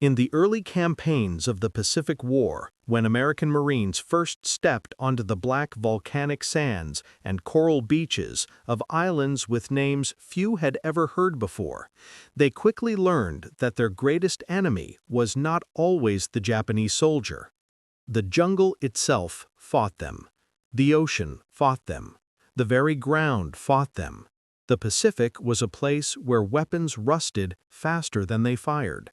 In the early campaigns of the Pacific War, when American Marines first stepped onto the black volcanic sands and coral beaches of islands with names few had ever heard before, they quickly learned that their greatest enemy was not always the Japanese soldier. The jungle itself fought them. The ocean fought them. The very ground fought them. The Pacific was a place where weapons rusted faster than they fired,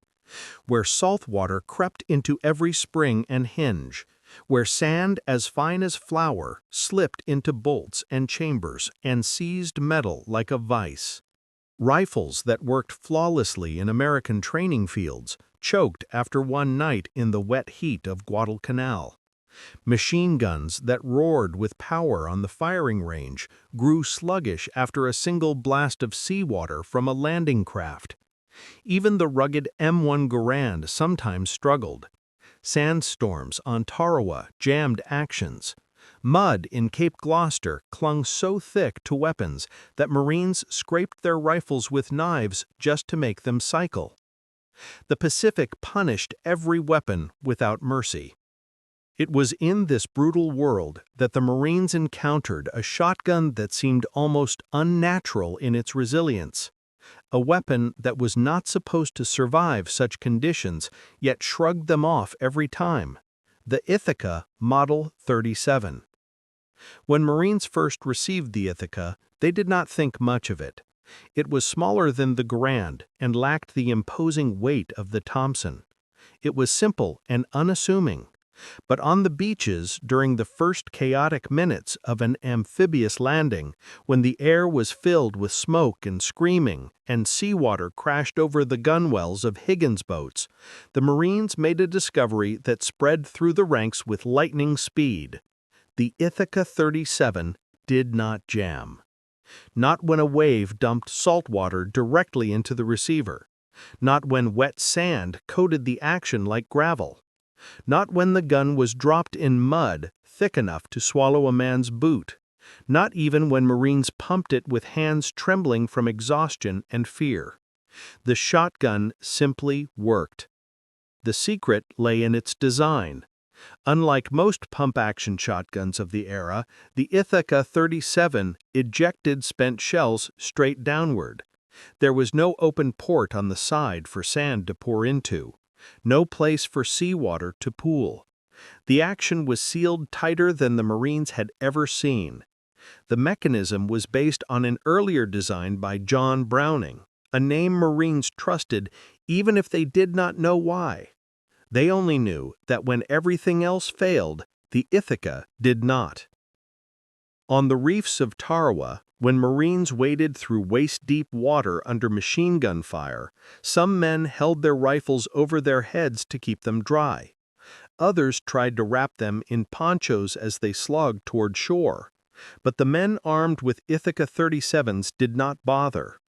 where salt water crept into every spring and hinge, where sand as fine as flour slipped into bolts and chambers and seized metal like a vice. Rifles that worked flawlessly in American training fields choked after one night in the wet heat of Guadalcanal. Machine guns that roared with power on the firing range grew sluggish after a single blast of seawater from a landing craft. Even the rugged M1 Garand sometimes struggled. Sandstorms on Tarawa jammed actions. Mud in Cape Gloucester clung so thick to weapons that Marines scraped their rifles with knives just to make them cycle. The Pacific punished every weapon without mercy. It was in this brutal world that the Marines encountered a shotgun that seemed almost unnatural in its resilience. A weapon that was not supposed to survive such conditions, yet shrugged them off every time. The Ithaca Model 37. When Marines first received the Ithaca, they did not think much of it. It was smaller than the Garand and lacked the imposing weight of the Thompson. It was simple and unassuming. But on the beaches during the first chaotic minutes of an amphibious landing, when the air was filled with smoke and screaming and seawater crashed over the gunwales of Higgins boats, the Marines made a discovery that spread through the ranks with lightning speed. The Ithaca 37 did not jam. Not when a wave dumped salt water directly into the receiver. Not when wet sand coated the action like gravel. Not when the gun was dropped in mud thick enough to swallow a man's boot. Not even when Marines pumped it with hands trembling from exhaustion and fear. The shotgun simply worked. The secret lay in its design. Unlike most pump-action shotguns of the era, the Ithaca 37 ejected spent shells straight downward. There was no open port on the side for sand to pour into. No place for seawater to pool. The action was sealed tighter than the Marines had ever seen. The mechanism was based on an earlier design by John Browning, a name Marines trusted even if they did not know why. They only knew that when everything else failed, the Ithaca did not. On the reefs of Tarawa, when Marines waded through waist-deep water under machine gun fire, some men held their rifles over their heads to keep them dry. Others tried to wrap them in ponchos as they slogged toward shore. But the men armed with Ithaca 37s did not bother.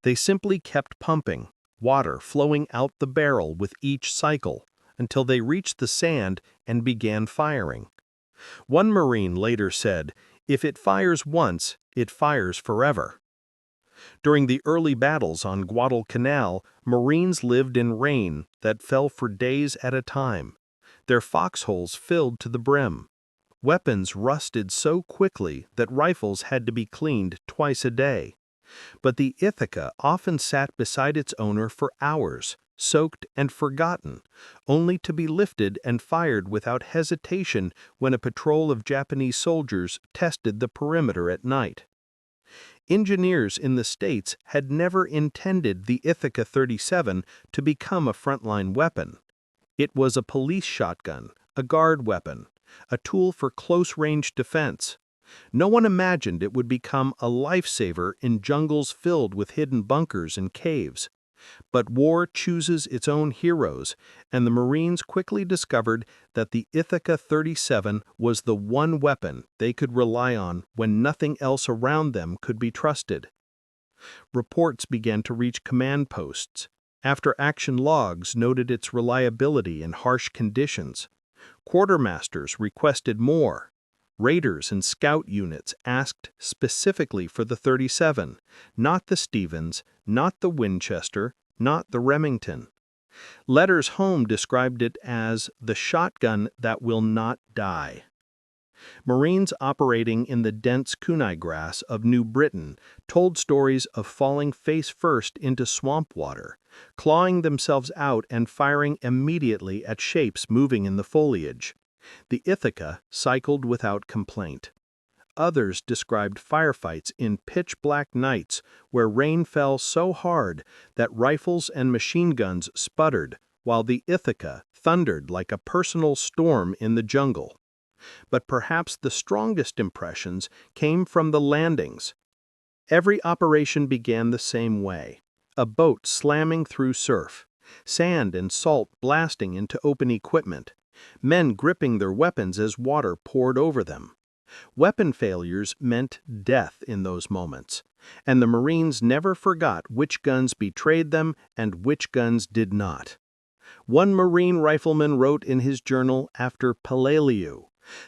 They simply kept pumping, water flowing out the barrel with each cycle, until they reached the sand and began firing. One Marine later said, "If it fires once, it fires forever." During the early battles on Guadalcanal, Marines lived in rain that fell for days at a time. Their foxholes filled to the brim. Weapons rusted so quickly that rifles had to be cleaned twice a day. But the Ithaca often sat beside its owner for hours, soaked and forgotten, only to be lifted and fired without hesitation when a patrol of Japanese soldiers tested the perimeter at night. Engineers in the States had never intended the Ithaca 37 to become a frontline weapon. It was a police shotgun, a guard weapon, a tool for close-range defense. No one imagined it would become a lifesaver in jungles filled with hidden bunkers and caves. But war chooses its own heroes, and the Marines quickly discovered that the Ithaca 37 was the one weapon they could rely on when nothing else around them could be trusted. Reports began to reach command posts. After-action logs noted its reliability in harsh conditions. Quartermasters requested more. Raiders and scout units asked specifically for the 37, not the Stevens, not the Winchester, not the Remington. Letters home described it as the shotgun that will not die. Marines operating in the dense kunai grass of New Britain told stories of falling face first into swamp water, clawing themselves out and firing immediately at shapes moving in the foliage. The Ithaca cycled without complaint. Others described firefights in pitch-black nights where rain fell so hard that rifles and machine guns sputtered, while the Ithaca thundered like a personal storm in the jungle. But perhaps the strongest impressions came from the landings. Every operation began the same way: a boat slamming through surf, sand and salt blasting into open equipment, men gripping their weapons as water poured over them. Weapon failures meant death in those moments, and the Marines never forgot which guns betrayed them and which guns did not. One Marine rifleman wrote in his journal after Peleliu,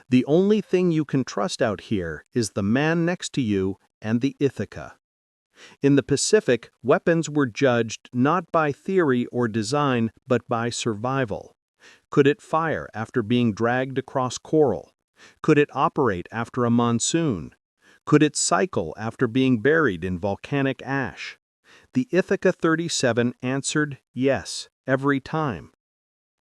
"The only thing you can trust out here is the man next to you and the Ithaca." In the Pacific, weapons were judged not by theory or design, but by survival. Could it fire after being dragged across coral? Could it operate after a monsoon? Could it cycle after being buried in volcanic ash? The Ithaca 37 answered yes, every time.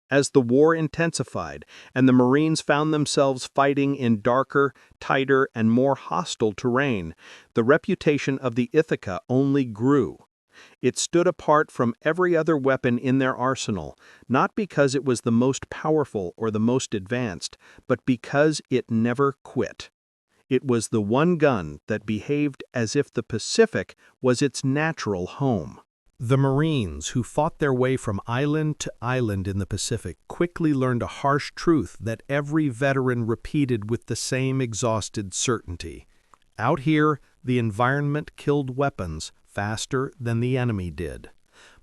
As the war intensified and the Marines found themselves fighting in darker, tighter, and more hostile terrain, the reputation of the Ithaca only grew. It stood apart from every other weapon in their arsenal, not because it was the most powerful or the most advanced, but because it never quit. It was the one gun that behaved as if the Pacific was its natural home. The Marines who fought their way from island to island in the Pacific quickly learned a harsh truth that every veteran repeated with the same exhausted certainty. Out here, the environment killed weapons faster than the enemy did.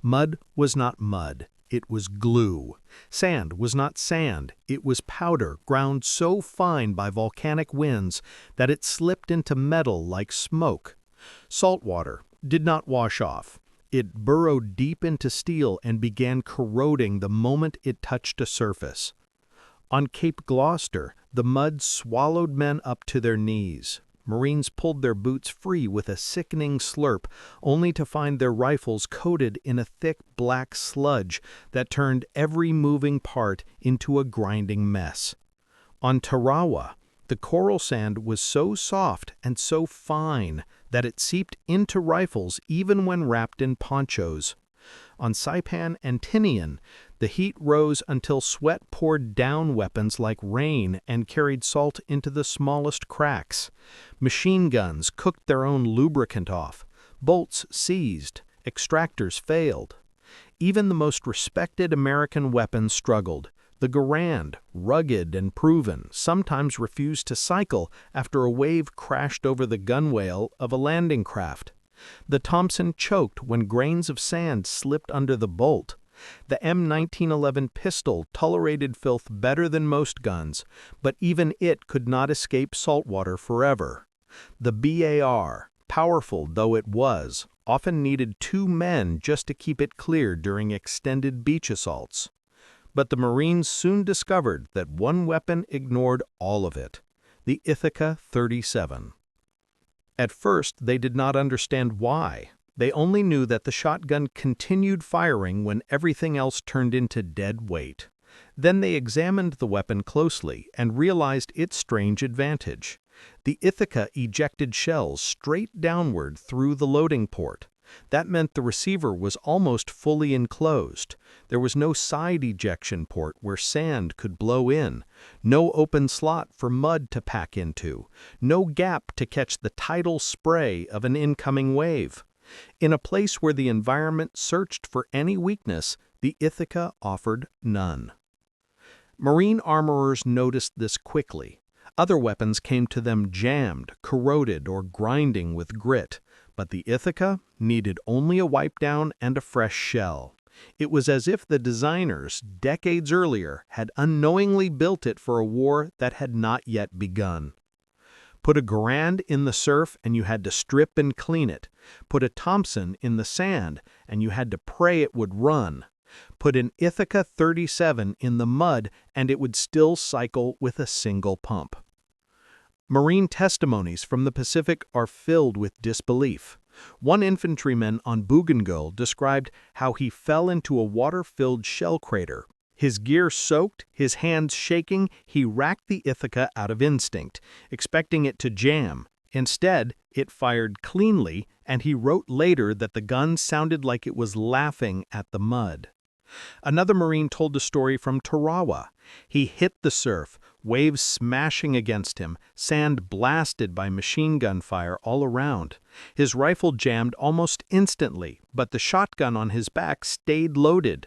Mud was not mud, it was glue. Sand was not sand, it was powder ground so fine by volcanic winds that it slipped into metal like smoke. Salt water did not wash off. It burrowed deep into steel and began corroding the moment it touched a surface. On Cape Gloucester, the mud swallowed men up to their knees. Marines pulled their boots free with a sickening slurp, only to find their rifles coated in a thick black sludge that turned every moving part into a grinding mess. On Tarawa, the coral sand was so soft and so fine that it seeped into rifles even when wrapped in ponchos. On Saipan and Tinian, the heat rose until sweat poured down weapons like rain and carried salt into the smallest cracks. Machine guns cooked their own lubricant off. Bolts seized. Extractors failed. Even the most respected American weapons struggled. The Garand, rugged and proven, sometimes refused to cycle after a wave crashed over the gunwale of a landing craft. The Thompson choked when grains of sand slipped under the bolt. The M1911 pistol tolerated filth better than most guns, but even it could not escape saltwater forever. The BAR, powerful though it was, often needed 2 men just to keep it clear during extended beach assaults. But the Marines soon discovered that one weapon ignored all of it: the Ithaca 37. At first, they did not understand why. They only knew that the shotgun continued firing when everything else turned into dead weight. Then they examined the weapon closely and realized its strange advantage. The Ithaca ejected shells straight downward through the loading port. That meant the receiver was almost fully enclosed. There was no side ejection port where sand could blow in, no open slot for mud to pack into, no gap to catch the tidal spray of an incoming wave. In a place where the environment searched for any weakness, the Ithaca offered none. Marine armorers noticed this quickly. Other weapons came to them jammed, corroded, or grinding with grit. But the Ithaca needed only a wipe down and a fresh shell. It was as if the designers, decades earlier, had unknowingly built it for a war that had not yet begun. Put a Garand in the surf and you had to strip and clean it. Put a Thompson in the sand and you had to pray it would run. Put an Ithaca 37 in the mud and it would still cycle with a single pump. Marine testimonies from the Pacific are filled with disbelief. One infantryman on Bougainville described how he fell into a water-filled shell crater. His gear soaked, his hands shaking, he racked the Ithaca out of instinct, expecting it to jam. Instead, it fired cleanly, and he wrote later that the gun sounded like it was laughing at the mud. Another Marine told the story from Tarawa. He hit the surf, waves smashing against him, sand blasted by machine gun fire all around. His rifle jammed almost instantly, but the shotgun on his back stayed loaded.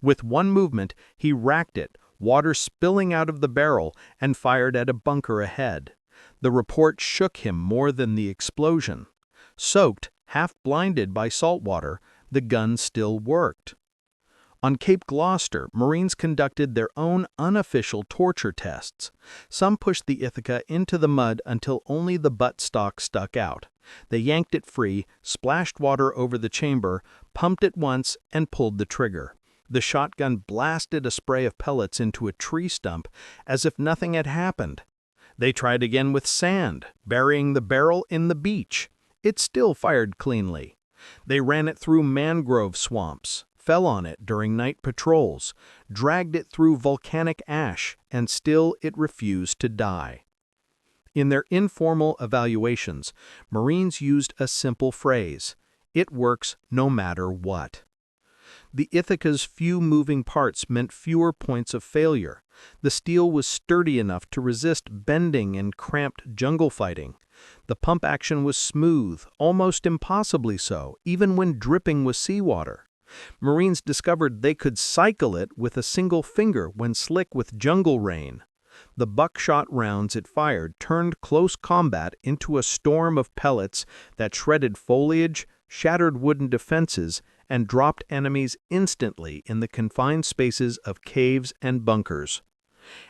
With one movement, he racked it, water spilling out of the barrel, and fired at a bunker ahead. The report shook him more than the explosion. Soaked, half-blinded by salt water, the gun still worked. On Cape Gloucester, Marines conducted their own unofficial torture tests. Some pushed the Ithaca into the mud until only the buttstock stuck out. They yanked it free, splashed water over the chamber, pumped it once, and pulled the trigger. The shotgun blasted a spray of pellets into a tree stump as if nothing had happened. They tried again with sand, burying the barrel in the beach. It still fired cleanly. They ran it through mangrove swamps, fell on it during night patrols, dragged it through volcanic ash, and still it refused to die. In their informal evaluations, Marines used a simple phrase: "It works no matter what." The Ithaca's few moving parts meant fewer points of failure. The steel was sturdy enough to resist bending and cramped jungle fighting. The pump action was smooth, almost impossibly so, even when dripping with seawater. Marines discovered they could cycle it with a single finger when slick with jungle rain. The buckshot rounds it fired turned close combat into a storm of pellets that shredded foliage, shattered wooden defenses, and dropped enemies instantly in the confined spaces of caves and bunkers.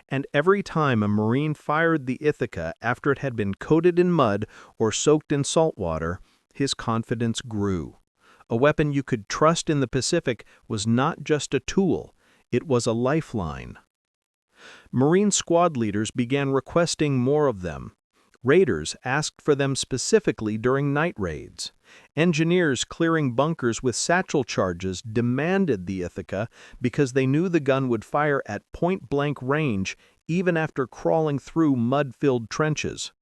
And every time a Marine fired the Ithaca after it had been coated in mud or soaked in salt water, his confidence grew. A weapon you could trust in the Pacific was not just a tool, it was a lifeline. Marine squad leaders began requesting more of them. Raiders asked for them specifically during night raids. Engineers clearing bunkers with satchel charges demanded the Ithaca because they knew the gun would fire at point-blank range even after crawling through mud-filled trenches.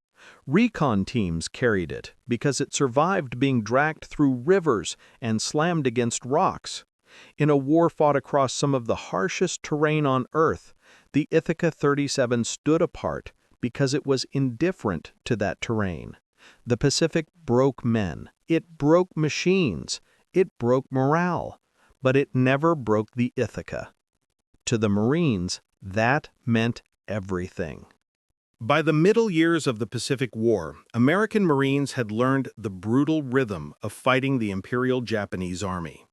Recon teams carried it because it survived being dragged through rivers and slammed against rocks. In a war fought across some of the harshest terrain on Earth, the Ithaca 37 stood apart because it was indifferent to that terrain. The Pacific broke men, it broke machines, it broke morale, but it never broke the Ithaca. To the Marines, that meant everything. By the middle years of the Pacific War, American Marines had learned the brutal rhythm of fighting the Imperial Japanese Army.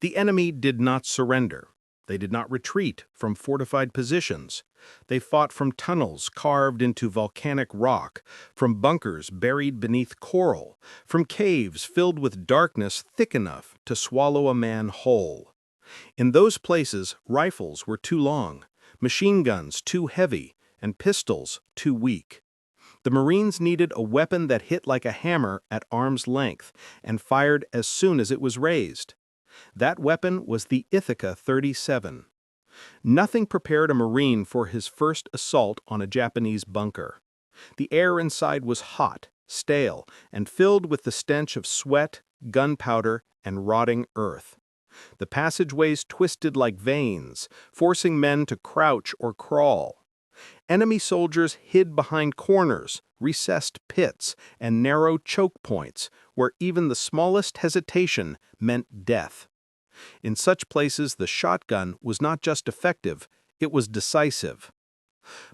The enemy did not surrender. They did not retreat from fortified positions. They fought from tunnels carved into volcanic rock, from bunkers buried beneath coral, from caves filled with darkness thick enough to swallow a man whole. In those places, rifles were too long, machine guns too heavy, and pistols too weak. The Marines needed a weapon that hit like a hammer at arm's length and fired as soon as it was raised. That weapon was the Ithaca 37. Nothing prepared a Marine for his first assault on a Japanese bunker. The air inside was hot, stale, and filled with the stench of sweat, gunpowder, and rotting earth. The passageways twisted like veins, forcing men to crouch or crawl. Enemy soldiers hid behind corners, recessed pits, and narrow choke points, where even the smallest hesitation meant death. In such places, the shotgun was not just effective, it was decisive.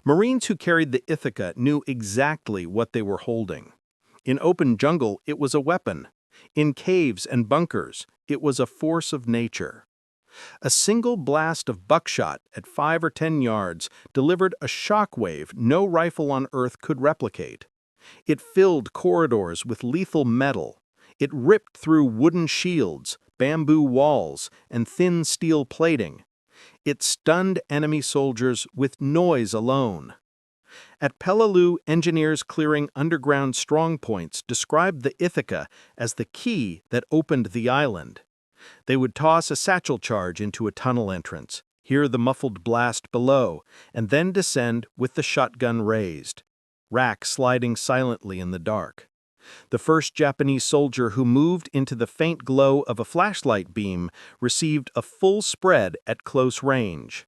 Marines who carried the Ithaca knew exactly what they were holding. In open jungle, it was a weapon. In caves and bunkers, it was a force of nature. A single blast of buckshot at 5 or 10 yards delivered a shock wave no rifle on Earth could replicate. It filled corridors with lethal metal. It ripped through wooden shields, bamboo walls, and thin steel plating. It stunned enemy soldiers with noise alone. At Peleliu, engineers clearing underground strongpoints described the Ithaca as the key that opened the island. They would toss a satchel charge into a tunnel entrance, hear the muffled blast below, and then descend with the shotgun raised, rack sliding silently in the dark. The first Japanese soldier who moved into the faint glow of a flashlight beam received a full spread at close range.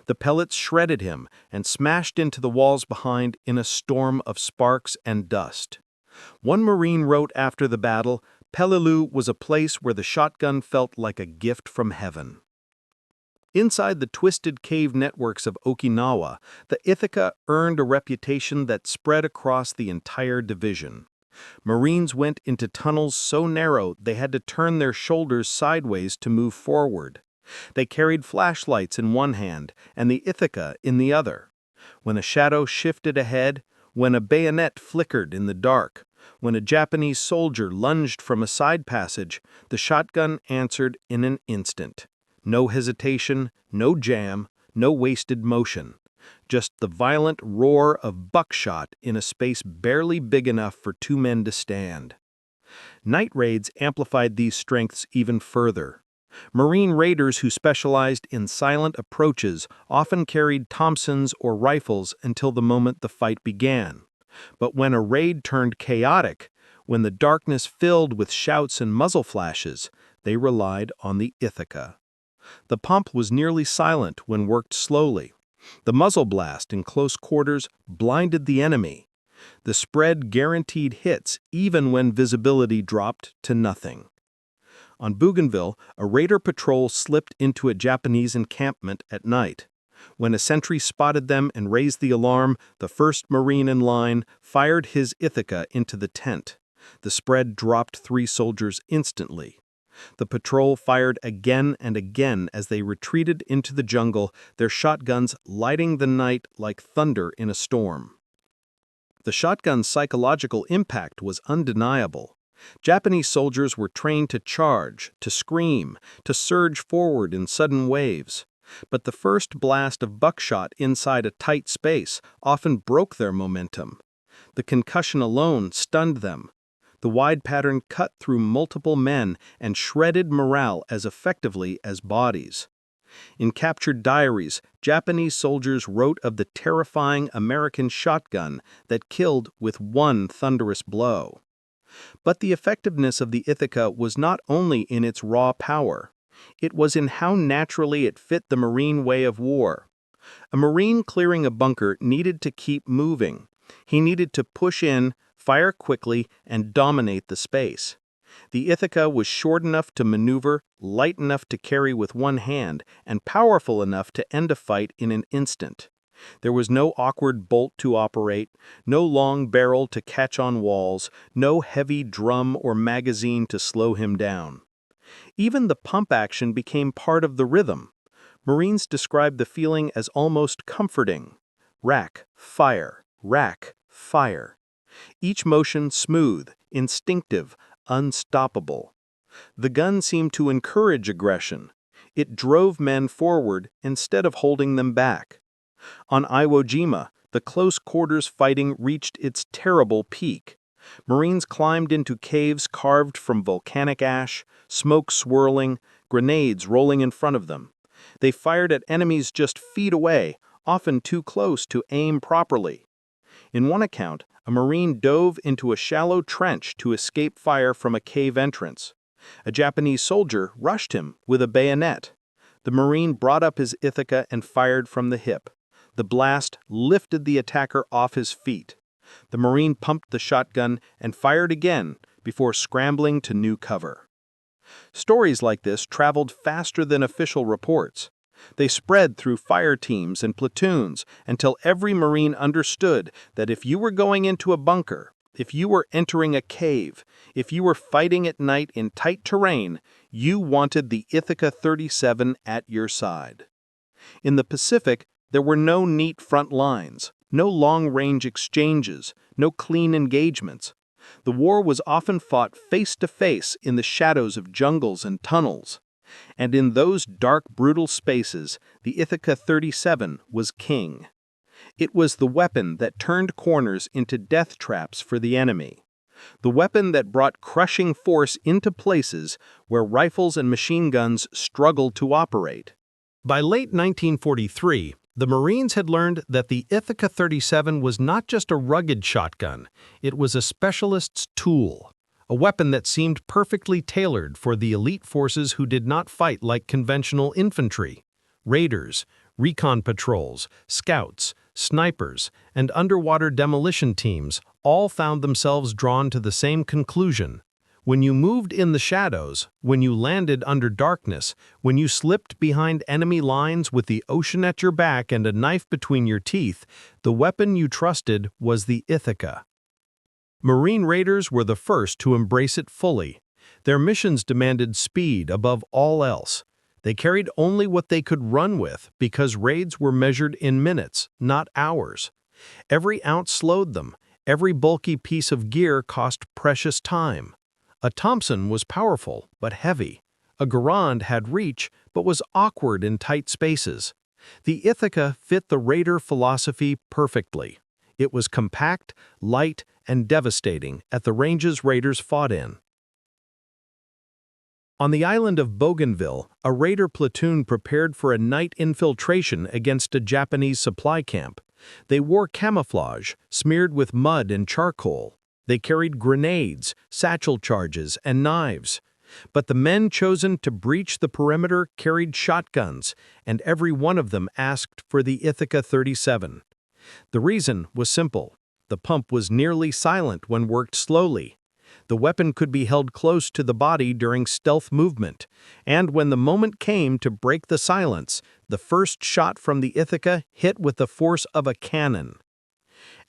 The pellets shredded him and smashed into the walls behind in a storm of sparks and dust. One Marine wrote after the battle, "Peleliu was a place where the shotgun felt like a gift from heaven." Inside the twisted cave networks of Okinawa, the Ithaca earned a reputation that spread across the entire division. Marines went into tunnels so narrow they had to turn their shoulders sideways to move forward. They carried flashlights in one hand and the Ithaca in the other. When a shadow shifted ahead, when a bayonet flickered in the dark, when a Japanese soldier lunged from a side passage, the shotgun answered in an instant. No hesitation, no jam, no wasted motion. Just the violent roar of buckshot in a space barely big enough for two men to stand. Night raids amplified these strengths even further. Marine raiders who specialized in silent approaches often carried Thompsons or rifles until the moment the fight began. But when a raid turned chaotic, when the darkness filled with shouts and muzzle flashes, they relied on the Ithaca. The pump was nearly silent when worked slowly. The muzzle blast in close quarters blinded the enemy. The spread guaranteed hits even when visibility dropped to nothing. On Bougainville, a raider patrol slipped into a Japanese encampment at night. When a sentry spotted them and raised the alarm, the first Marine in line fired his Ithaca into the tent. The spread dropped 3 soldiers instantly. The patrol fired again and again as they retreated into the jungle, their shotguns lighting the night like thunder in a storm. The shotgun's psychological impact was undeniable. Japanese soldiers were trained to charge, to scream, to surge forward in sudden waves. But the first blast of buckshot inside a tight space often broke their momentum. The concussion alone stunned them. The wide pattern cut through multiple men and shredded morale as effectively as bodies. In captured diaries, Japanese soldiers wrote of the terrifying American shotgun that killed with one thunderous blow. But the effectiveness of the Ithaca was not only in its raw power. It was in how naturally it fit the Marine way of war. A Marine clearing a bunker needed to keep moving. He needed to push in, fire quickly, and dominate the space. The Ithaca was short enough to maneuver, light enough to carry with one hand, and powerful enough to end a fight in an instant. There was no awkward bolt to operate, no long barrel to catch on walls, no heavy drum or magazine to slow him down. Even the pump action became part of the rhythm. Marines described the feeling as almost comforting. Rack, fire, rack, fire. Each motion smooth, instinctive, unstoppable. The gun seemed to encourage aggression. It drove men forward instead of holding them back. On Iwo Jima, the close quarters fighting reached its terrible peak. Marines climbed into caves carved from volcanic ash, smoke swirling, grenades rolling in front of them. They fired at enemies just feet away, often too close to aim properly. In one account, a Marine dove into a shallow trench to escape fire from a cave entrance. A Japanese soldier rushed him with a bayonet. The Marine brought up his Ithaca and fired from the hip. The blast lifted the attacker off his feet. The Marine pumped the shotgun and fired again before scrambling to new cover. Stories like this traveled faster than official reports. They spread through fire teams and platoons until every Marine understood that if you were going into a bunker, if you were entering a cave, if you were fighting at night in tight terrain, you wanted the Ithaca 37 at your side. In the Pacific, there were no neat front lines, no long-range exchanges, no clean engagements. The war was often fought face-to-face in the shadows of jungles and tunnels. And in those dark, brutal spaces, the Ithaca 37 was king. It was the weapon that turned corners into death traps for the enemy. The weapon that brought crushing force into places where rifles and machine guns struggled to operate. By late 1943, the Marines had learned that the Ithaca 37 was not just a rugged shotgun, it was a specialist's tool, a weapon that seemed perfectly tailored for the elite forces who did not fight like conventional infantry. Raiders, recon patrols, scouts, snipers, and underwater demolition teams all found themselves drawn to the same conclusion. When you moved in the shadows, when you landed under darkness, when you slipped behind enemy lines with the ocean at your back and a knife between your teeth, the weapon you trusted was the Ithaca. Marine raiders were the first to embrace it fully. Their missions demanded speed above all else. They carried only what they could run with because raids were measured in minutes, not hours. Every ounce slowed them. Every bulky piece of gear cost precious time. A Thompson was powerful but heavy. A Garand had reach but was awkward in tight spaces. The Ithaca fit the raider philosophy perfectly. It was compact, light, and devastating at the ranges raiders fought in. On the island of Bougainville, a raider platoon prepared for a night infiltration against a Japanese supply camp. They wore camouflage, smeared with mud and charcoal. They carried grenades, satchel charges, and knives. But the men chosen to breach the perimeter carried shotguns, and every one of them asked for the Ithaca 37. The reason was simple. The pump was nearly silent when worked slowly. The weapon could be held close to the body during stealth movement, and when the moment came to break the silence, the first shot from the Ithaca hit with the force of a cannon.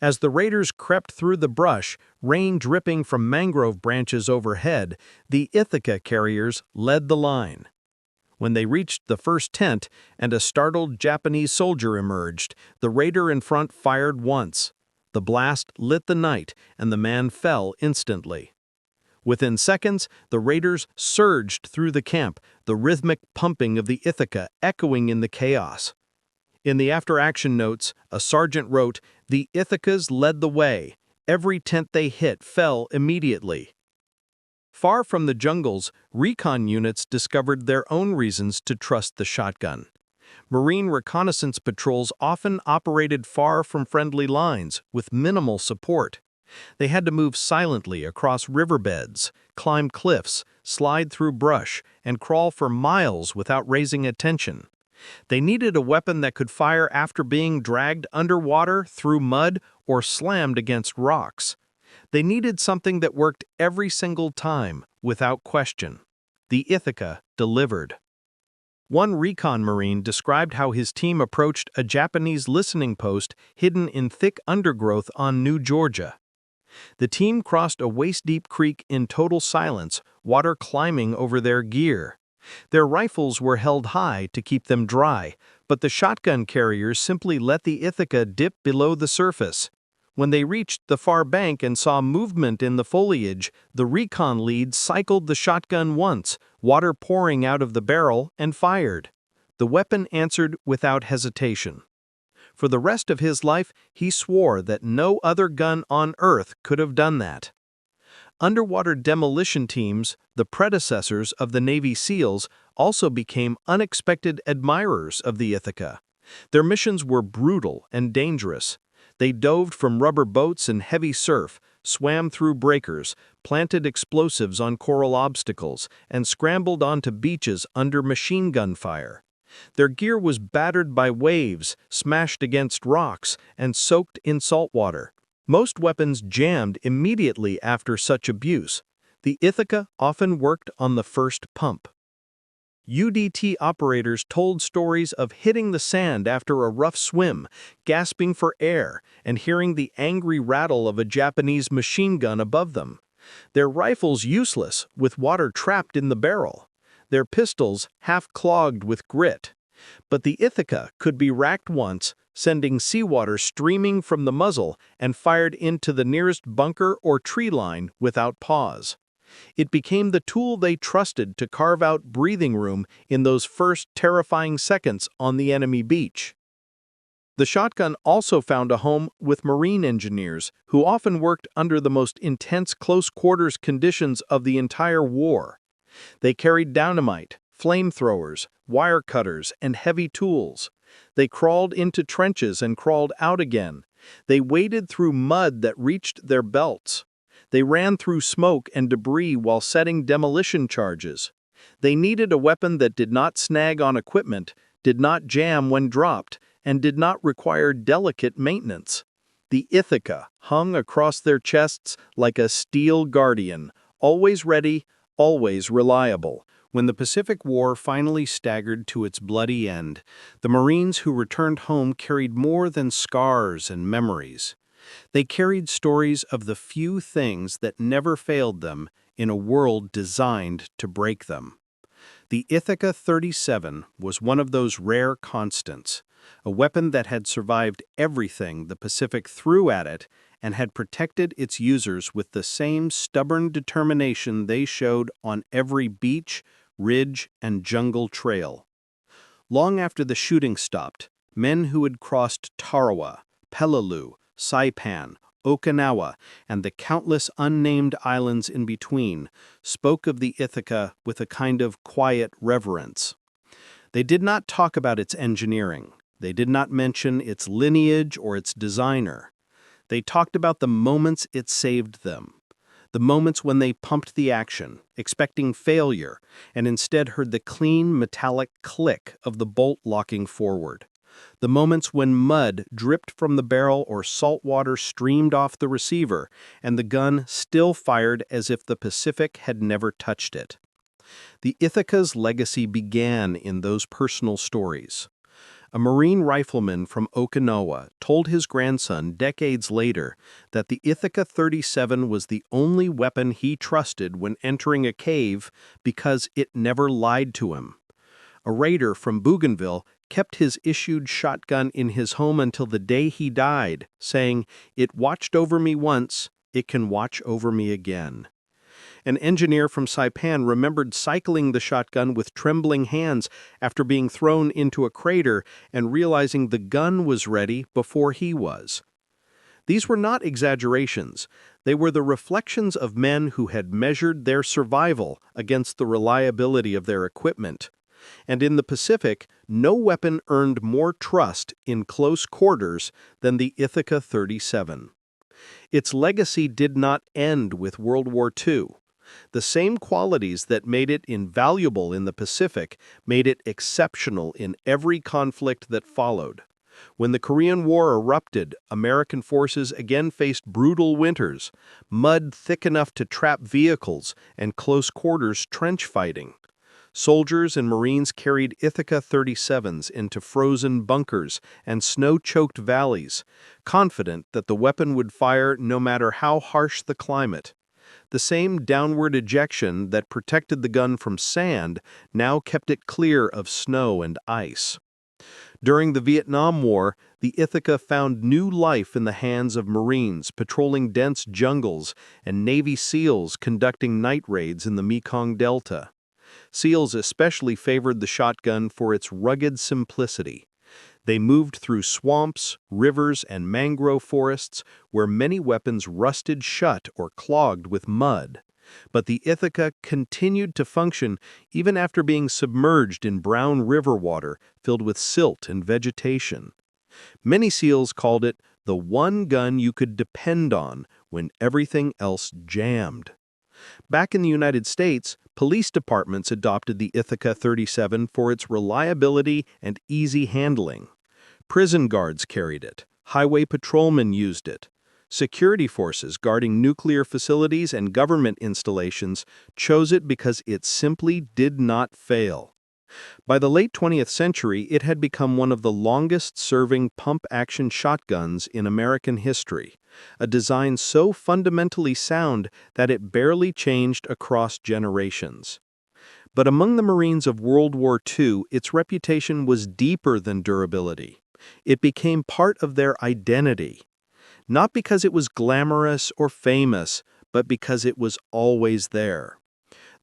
As the raiders crept through the brush, rain dripping from mangrove branches overhead, the Ithaca carriers led the line. When they reached the first tent and a startled Japanese soldier emerged, the raider in front fired once. The blast lit the night, and the man fell instantly. Within seconds, the raiders surged through the camp, the rhythmic pumping of the Ithaca echoing in the chaos. In the after-action notes, a sergeant wrote, "The Ithacas led the way. Every tent they hit fell immediately." Far from the jungles, recon units discovered their own reasons to trust the shotgun. Marine reconnaissance patrols often operated far from friendly lines, with minimal support. They had to move silently across riverbeds, climb cliffs, slide through brush, and crawl for miles without raising attention. They needed a weapon that could fire after being dragged underwater, through mud, or slammed against rocks. They needed something that worked every single time, without question. The Ithaca delivered. One recon Marine described how his team approached a Japanese listening post hidden in thick undergrowth on New Georgia. The team crossed a waist-deep creek in total silence, water climbing over their gear. Their rifles were held high to keep them dry, but the shotgun carriers simply let the Ithaca dip below the surface. When they reached the far bank and saw movement in the foliage, the recon lead cycled the shotgun once, water pouring out of the barrel, and fired. The weapon answered without hesitation. For the rest of his life, he swore that no other gun on Earth could have done that. Underwater demolition teams, the predecessors of the Navy SEALs, also became unexpected admirers of the Ithaca. Their missions were brutal and dangerous. They dove from rubber boats in heavy surf, swam through breakers, planted explosives on coral obstacles, and scrambled onto beaches under machine gun fire. Their gear was battered by waves, smashed against rocks, and soaked in salt water. Most weapons jammed immediately after such abuse. The Ithaca often worked on the first pump. UDT operators told stories of hitting the sand after a rough swim, gasping for air, and hearing the angry rattle of a Japanese machine gun above them. Their rifles useless, with water trapped in the barrel. Their pistols half clogged with grit. But the Ithaca could be racked once, sending seawater streaming from the muzzle and fired into the nearest bunker or tree line without pause. It became the tool they trusted to carve out breathing room in those first terrifying seconds on the enemy beach. The shotgun also found a home with Marine engineers who often worked under the most intense close-quarters conditions of the entire war. They carried dynamite, flamethrowers, wire cutters, and heavy tools. They crawled into trenches and crawled out again. They waded through mud that reached their belts. They ran through smoke and debris while setting demolition charges. They needed a weapon that did not snag on equipment, did not jam when dropped, and did not require delicate maintenance. The Ithaca hung across their chests like a steel guardian, always ready, always reliable. When the Pacific War finally staggered to its bloody end, the Marines who returned home carried more than scars and memories. They carried stories of the few things that never failed them in a world designed to break them. The Ithaca 37 was one of those rare constants, a weapon that had survived everything the Pacific threw at it and had protected its users with the same stubborn determination they showed on every beach, ridge, and jungle trail. Long after the shooting stopped, men who had crossed Tarawa, Peleliu, Saipan, Okinawa, and the countless unnamed islands in between spoke of the Ithaca with a kind of quiet reverence. They did not talk about its engineering. They did not mention its lineage or its designer. They talked about the moments it saved them, the moments when they pumped the action, expecting failure, and instead heard the clean, metallic click of the bolt locking forward. The moments when mud dripped from the barrel or salt water streamed off the receiver, and the gun still fired as if the Pacific had never touched it. The Ithaca's legacy began in those personal stories. A Marine rifleman from Okinawa told his grandson decades later that the Ithaca 37 was the only weapon he trusted when entering a cave because it never lied to him. A raider from Bougainville kept his issued shotgun in his home until the day he died, saying, "It watched over me once, it can watch over me again." An engineer from Saipan remembered cycling the shotgun with trembling hands after being thrown into a crater and realizing the gun was ready before he was. These were not exaggerations. They were the reflections of men who had measured their survival against the reliability of their equipment. And in the Pacific, no weapon earned more trust in close quarters than the Ithaca 37. Its legacy did not end with World War II. The same qualities that made it invaluable in the Pacific made it exceptional in every conflict that followed. When the Korean War erupted, American forces again faced brutal winters, mud thick enough to trap vehicles, and close-quarters trench fighting. Soldiers and Marines carried Ithaca 37s into frozen bunkers and snow-choked valleys, confident that the weapon would fire no matter how harsh the climate. The same downward ejection that protected the gun from sand now kept it clear of snow and ice. During the Vietnam War, the Ithaca found new life in the hands of Marines patrolling dense jungles and Navy SEALs conducting night raids in the Mekong Delta. SEALs especially favored the shotgun for its rugged simplicity. They moved through swamps, rivers, and mangrove forests where many weapons rusted shut or clogged with mud. But the Ithaca continued to function even after being submerged in brown river water filled with silt and vegetation. Many SEALs called it the one gun you could depend on when everything else jammed. Back in the United States, police departments adopted the Ithaca 37 for its reliability and easy handling. Prison guards carried it. Highway patrolmen used it. Security forces guarding nuclear facilities and government installations chose it because it simply did not fail. By the late 20th century, it had become one of the longest-serving pump-action shotguns in American history, a design so fundamentally sound that it barely changed across generations. But among the Marines of World War II, its reputation was deeper than durability. It became part of their identity, not because it was glamorous or famous, but because it was always there.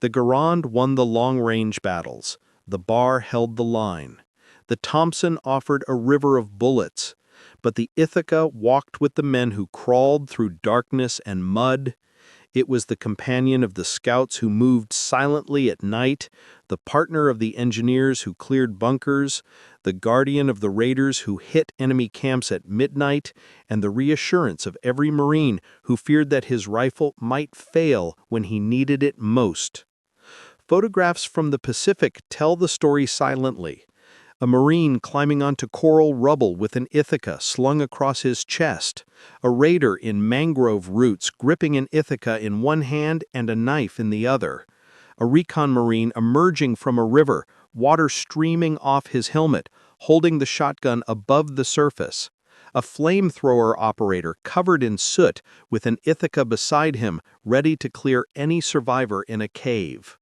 The Garand won the long-range battles. The Bar held the line. The Thompson offered a river of bullets, but the Ithaca walked with the men who crawled through darkness and mud. It was the companion of the scouts who moved silently at night, the partner of the engineers who cleared bunkers, the guardian of the raiders who hit enemy camps at midnight, and the reassurance of every Marine who feared that his rifle might fail when he needed it most. Photographs from the Pacific tell the story silently. A Marine climbing onto coral rubble with an Ithaca slung across his chest, a raider in mangrove roots gripping an Ithaca in one hand and a knife in the other, a recon Marine emerging from a river, water streaming off his helmet, holding the shotgun above the surface, a flamethrower operator covered in soot with an Ithaca beside him, ready to clear any survivor in a cave.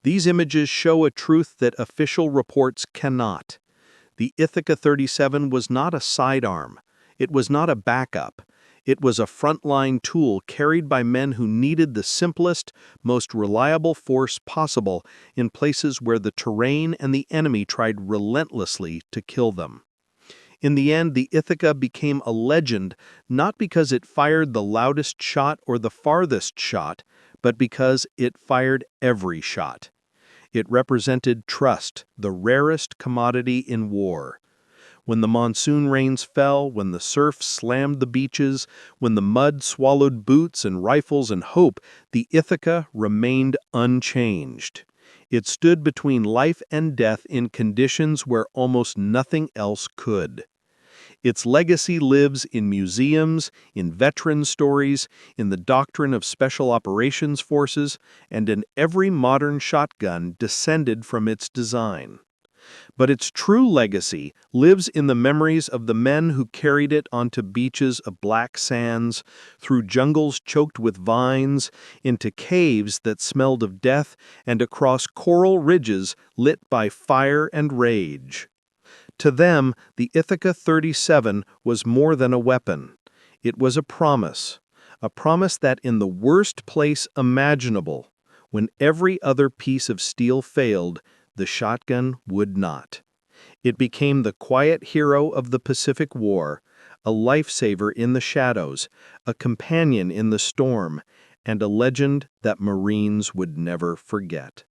These images show a truth that official reports cannot. The Ithaca 37 was not a sidearm. It was not a backup. It was a frontline tool carried by men who needed the simplest, most reliable force possible in places where the terrain and the enemy tried relentlessly to kill them. In the end, the Ithaca became a legend not because it fired the loudest shot or the farthest shot, but because it fired every shot. It represented trust, the rarest commodity in war. When the monsoon rains fell, when the surf slammed the beaches, when the mud swallowed boots and rifles and hope, the Ithaca remained unchanged. It stood between life and death in conditions where almost nothing else could. Its legacy lives in museums, in veteran stories, in the doctrine of special operations forces, and in every modern shotgun descended from its design. But its true legacy lives in the memories of the men who carried it onto beaches of black sands, through jungles choked with vines, into caves that smelled of death, and across coral ridges lit by fire and rage. To them, the Ithaca 37 was more than a weapon. It was a promise that in the worst place imaginable, when every other piece of steel failed, the shotgun would not. It became the quiet hero of the Pacific War, a lifesaver in the shadows, a companion in the storm, and a legend that Marines would never forget.